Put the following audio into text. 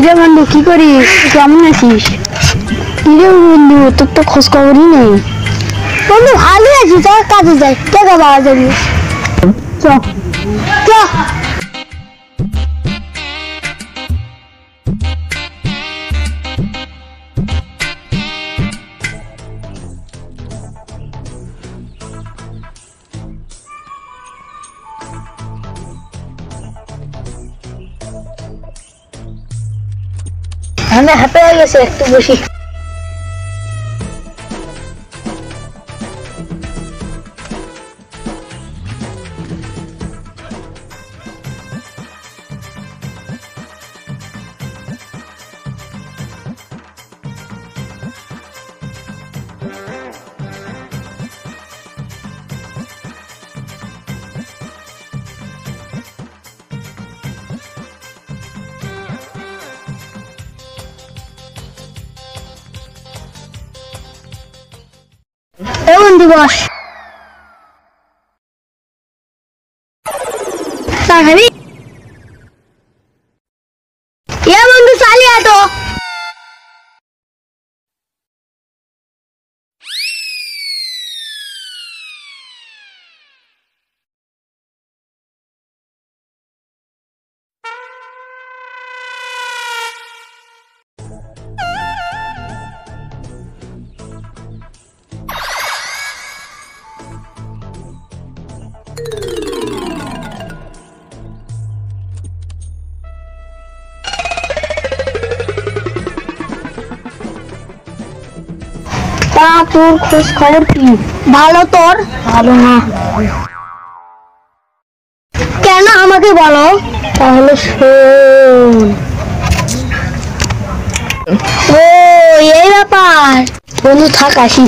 কিরে বন্ধু, কি করিস? কেমন আছিস? কিরে বন্ধু, তোর তো খোঁজ খবরই নেই। বন্ধু ভালো আছি, চল কাজে যাই, টাকা পাওয়া যাবে। চ চ। আমি হাতে গেছে, একটু বসি। বন্ধু বস। বন্ধু চালিয়ে তো। তোর খোঁজ খবর কি? ভালো। তোর? ভালো না। কেন আমাকে বলো। তাহলে শোন। ও এই ব্যাপার। বন্ধু থাক, আসি।